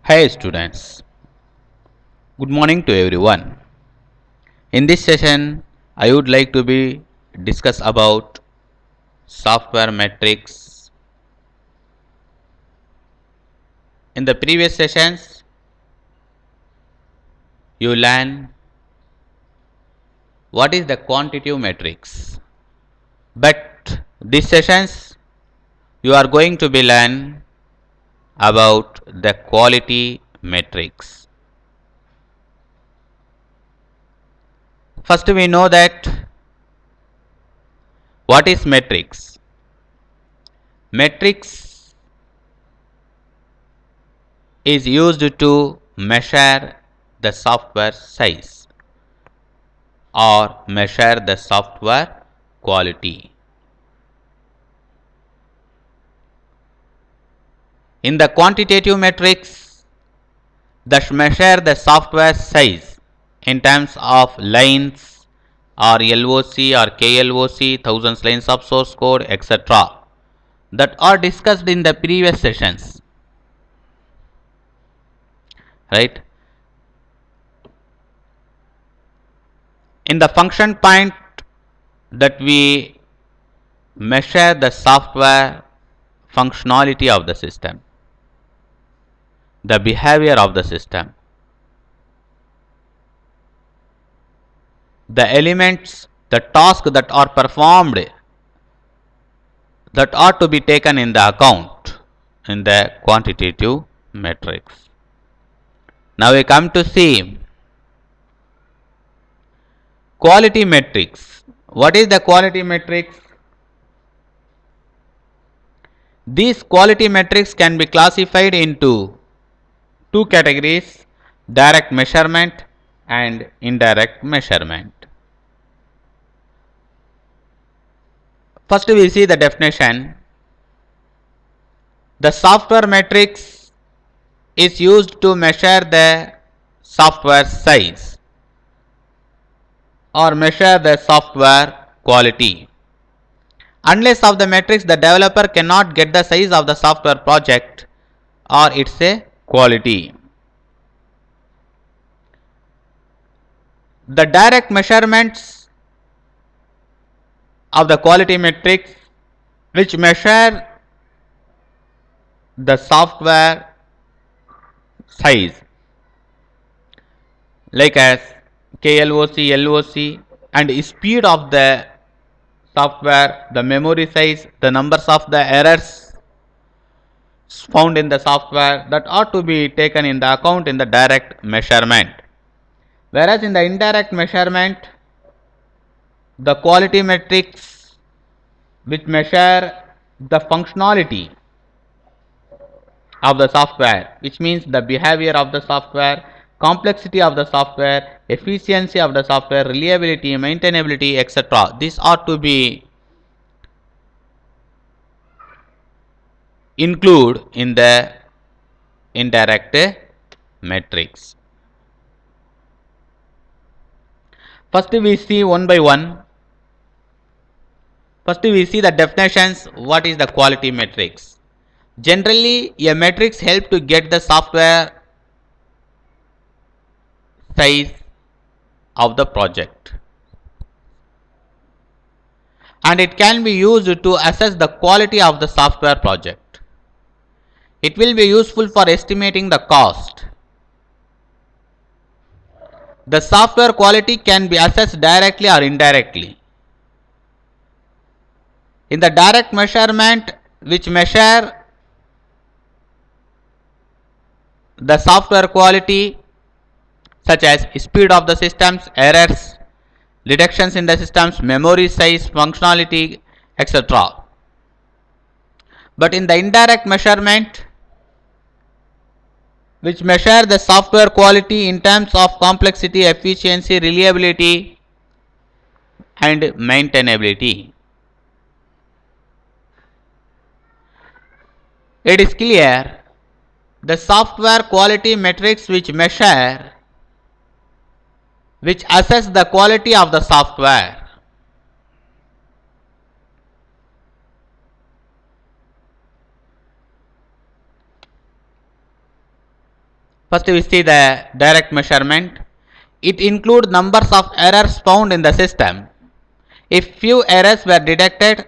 Hey students, good morning to everyone. In this session, I would like to be discuss about software metrics. In the previous sessions, you learn what is the quantitative metrics. But these sessions, you are going to be learn about the quality metrics. First, we know that what is metrics. Metrics is used to measure the software size or measure the software quality. In the quantitative metrics that measure the software size in terms of lines or LOC or KLOC, thousands lines of source code, etc., that are discussed in the previous sessions, right? In the function point that we measure the software functionality of the system, the behavior of the system, the elements, the tasks that are performed that are to be taken in the account in the quantitative metrics. Now we come to see quality metrics. What is the quality metrics? These quality metrics can be classified into two categories: direct measurement and indirect measurement. First we see the definition. The software metrics is used to measure the software size or measure the software quality. Unless of the metrics, the developer cannot get the size of the software project or its a quality. The direct measurements of the quality metrics which measure the software size, like as KLOC, LOC, and speed of the software, the memory size, the numbers of the errors found in the software, that ought to be taken in the account in the direct measurement. Whereas in the indirect measurement, the quality metrics which measure the functionality of the software, which means the behavior of the software, complexity of the software, efficiency of the software, reliability, maintainability, etc. These are to be include in the indirect metrics. First we see one by one. First we see the definitions. What is the quality metrics? Generally, a metrics help to get the software size of the project, and it can be used to assess the quality of the software project. It will be useful for estimating the cost. The software quality can be assessed directly or indirectly. In the direct measurement, which measure the software quality such as speed of the systems, errors, reductions in the systems, memory size, functionality, etc. But in the indirect measurement, which measure the software quality in terms of complexity, efficiency, reliability, and maintainability. It is clear the software quality metrics which measure, which assess the quality of the software. First we see the direct measurement. It includes numbers of errors found in the system. If few errors were detected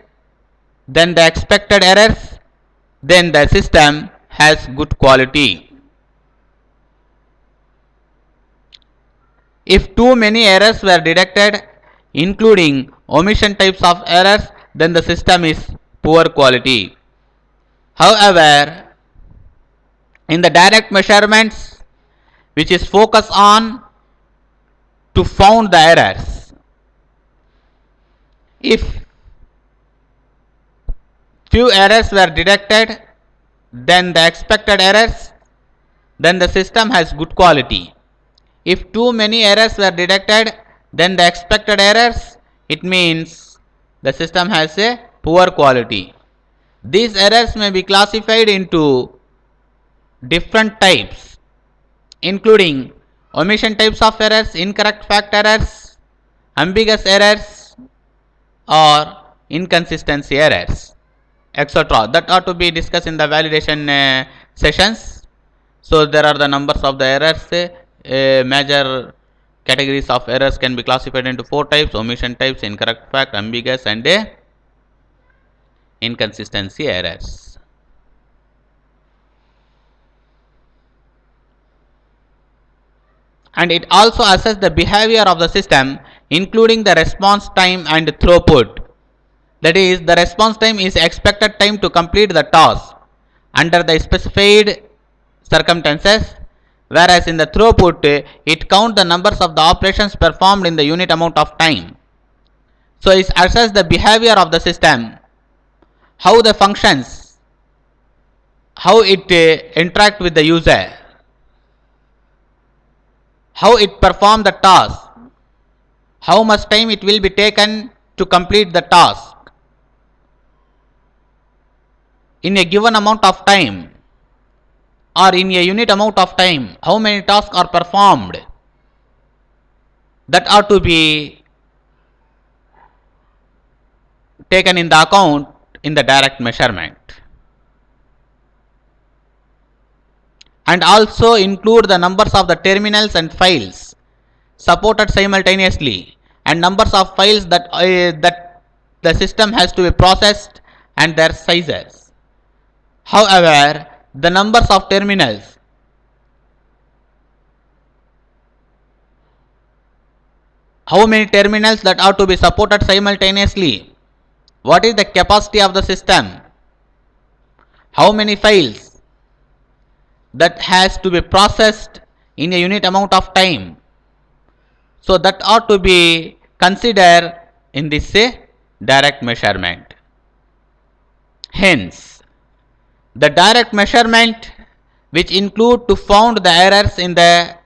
than the expected errors, then the system has good quality. If too many errors were detected, including omission types of errors, then the system is poor quality. However, in the direct measurements, which is focused on to found the errors, if few errors were detected than the expected errors, then the system has good quality. If too many errors were detected than the expected errors, it means the system has a poor quality. These errors may be classified into different types, including omission types of errors, incorrect fact errors, ambiguous errors, or inconsistency errors, etc. That are to be discussed in the validation sessions. So there are the numbers of the errors. Major categories of errors can be classified into four types: omission types, incorrect fact, ambiguous, and inconsistency errors. And it also assesses the behavior of the system, including the response time and throughput. That is, the response time is expected time to complete the task under the specified circumstances, whereas in the throughput it counts the numbers of the operations performed in the unit amount of time. So it assesses the behavior of the system, how the functions, how it interact with the user, how it perform the task, how much time it will be taken to complete the task in a given amount of time or in a unit amount of time, how many tasks are performed, that are to be taken in the account in the direct measurement. And also include the numbers of the terminals and files supported simultaneously and numbers of files that the system has to be processed and their sizes. However, the numbers of terminals, how many terminals that are to be supported simultaneously, what is the capacity of the system, how many files that has to be processed in a unit amount of time, so that ought to be considered in this direct measurement. Hence, the direct measurement, which include to found the errors in the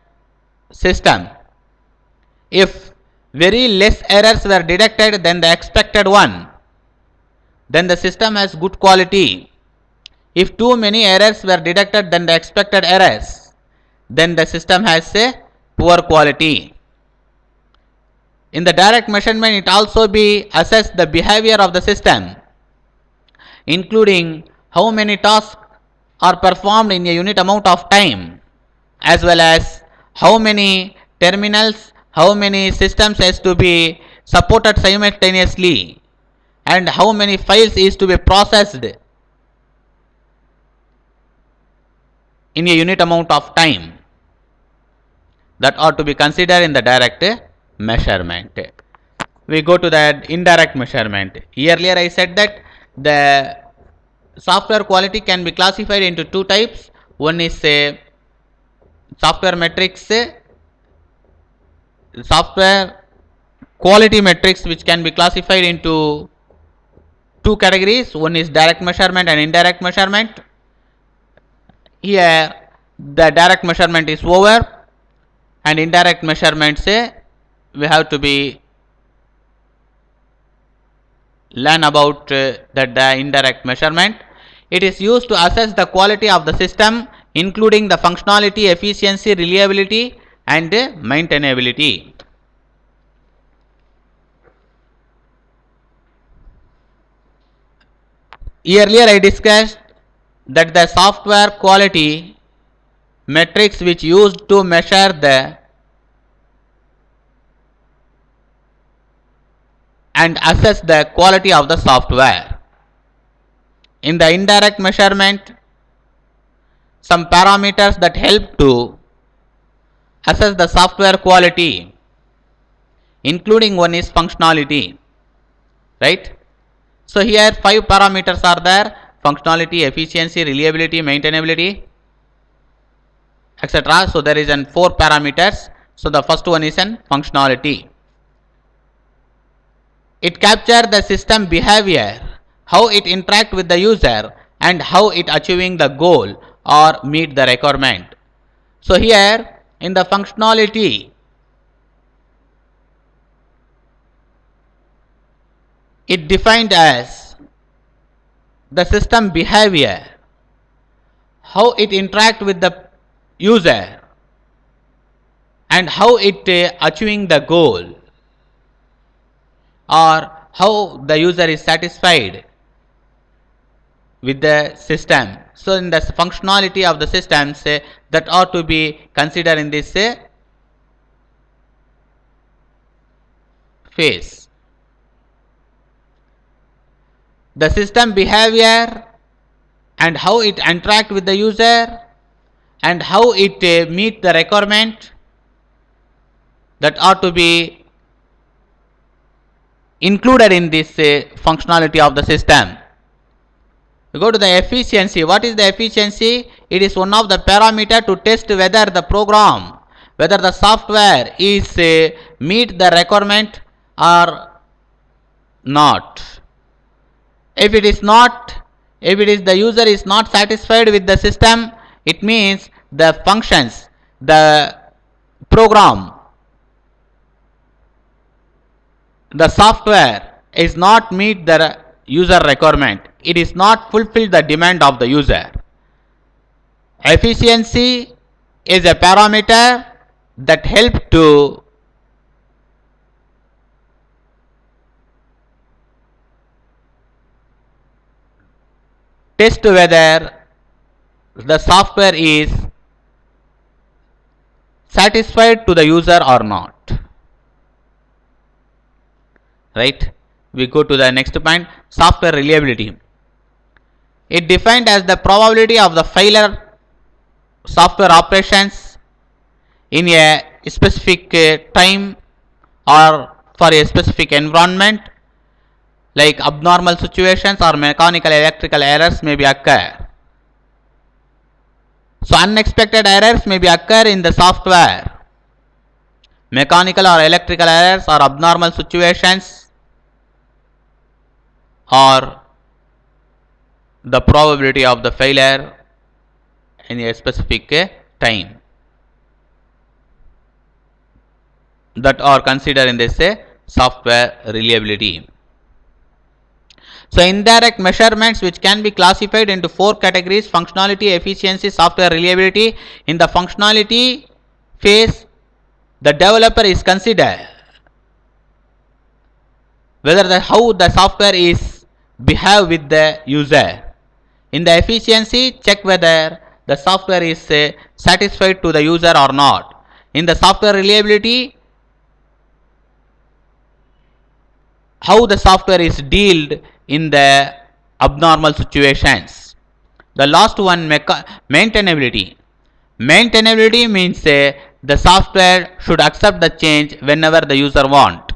system, if very less errors were detected than the expected one, then the system has good quality. If too many errors were detected than the expected errors, then the system has a poor quality. In the direct measurement, it also be assess the behavior of the system, including how many tasks are performed in a unit amount of time, as well as how many terminals, how many systems has to be supported simultaneously, and how many files is to be processed in a unit amount of time. That ought to be considered in the direct measurement. We go to the indirect measurement. Earlier I said that the software quality can be classified into two types. One is a software metrics, software quality metrics, which can be classified into two categories. One is direct measurement and indirect measurement. Here the direct measurement is over, and indirect measurement we have to be learn about the indirect measurement. It is used to assess the quality of the system, including the functionality, efficiency, reliability, and maintainability. Earlier I discussed that the software quality metrics which used to measure the and assess the quality of the software. In the indirect measurement, some parameters that help to assess the software quality, including one is functionality, right? So here 5 parameters are there: functionality, efficiency, reliability, maintainability, etc. So there is an 4 parameters. So the first one is an functionality. It captures the system behavior, how it interact with the user and how it achieving the goal or meet the requirement. So here in the functionality, it defined as the system behavior, how it interact with the user and how it achieving the goal or how the user is satisfied with the system. So in the functionality of the systems that ought to be considered in this phase. The system behavior and how it interact with the user and how it meet the requirement that ought to be included in this functionality of the system. We go to the efficiency. What is the efficiency? It is one of the parameter to test whether the program, whether the software is meet the requirement or not. If it is not, if it is the user is not satisfied with the system, it means the functions, the program, the software is not meet the user requirement. It is not fulfill the demand of the user. Efficiency is a parameter that helps to test whether the software is satisfied to the user or not. Right? We go to the next point, software reliability. It defined as the probability of the failure software operations in a specific time or for a specific environment, like abnormal situations or mechanical electrical errors may be occur. So unexpected errors may be occur in the software. Mechanical or electrical errors or abnormal situations or the probability of the failure in a specific time that are considered in this software reliability. So indirect measurements which can be classified into 4 categories: functionality, efficiency, software reliability. In the functionality phase, the developer is considered whether how the software is behave with the user. In the efficiency, check whether the software is satisfied to the user or not. In the software reliability, how the software is dealt in the abnormal situations. The last one, maintainability. Maintainability means the software should accept the change whenever the user want.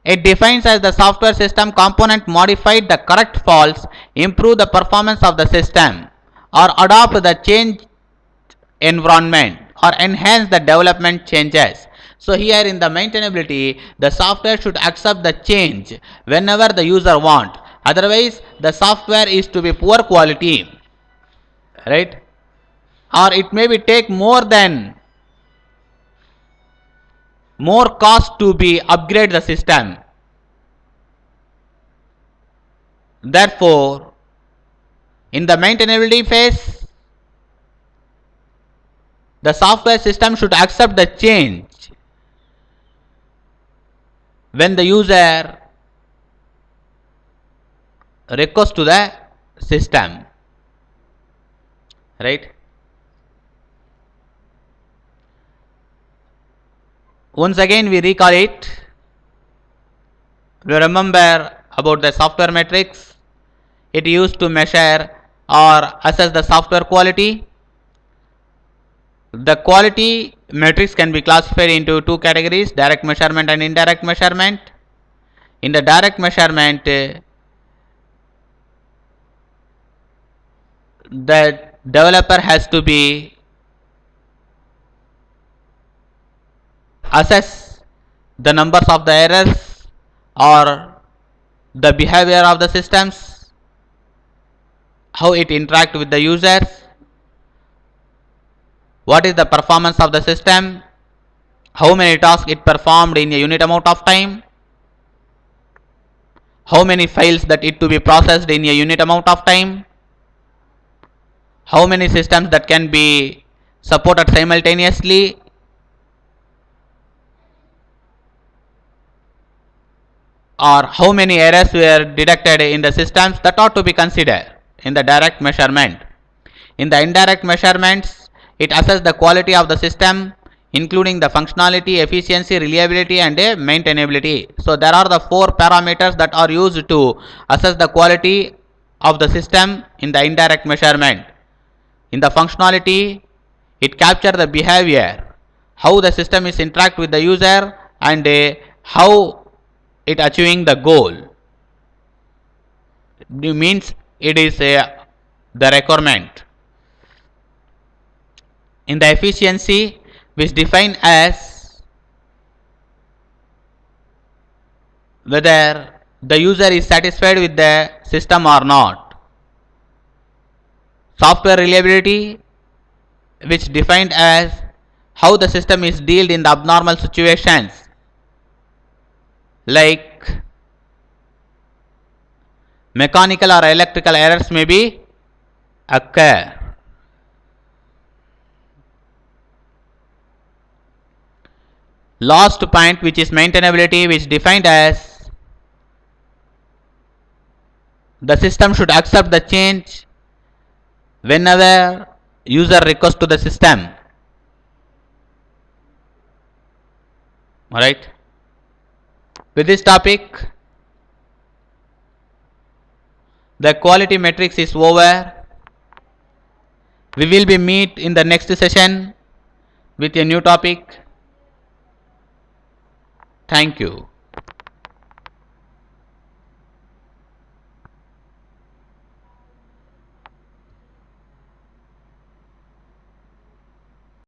It defines as the software system component modified the correct faults, improve the performance of the system, or adopt the change environment or enhance the development changes. So here in the maintainability, the software should accept the change whenever the user want. Otherwise, the software is to be poor quality, right? Or it may be take more cost to be upgrade the system. Therefore, in the maintainability phase, the software system should accept the change when the user requests to the system, right? Once again we recall it. We remember about the software metrics. It used to measure or assess the software quality. The quality metrics can be classified into two categories: direct measurement and indirect measurement. In the direct measurement, the developer has to be assess the numbers of the errors or the behavior of the systems, how it interact with the users, what is the performance of the system, how many tasks it performed in a unit amount of time, how many files that it to be processed in a unit amount of time, how many systems that can be supported simultaneously, or how many errors were detected in the systems. That ought to be considered in the direct measurement. In the indirect measurements, it assesses the quality of the system, including the functionality, efficiency, reliability and maintainability. So there are the four parameters that are used to assess the quality of the system in the indirect measurement. In the functionality, it captures the behavior, how the system is interact with the user and how it achieving the goal. It means it is the requirement. In the efficiency, which defined as whether the user is satisfied with the system or not. Software reliability, which defined as how the system is dealt in the abnormal situations, like mechanical or electrical errors may be occur. Last point, which is maintainability, which defined as the system should accept the change whenever user requests to the system. Alright. With this topic, the quality metrics is over. We will be meet in the next session with a new topic. Thank you.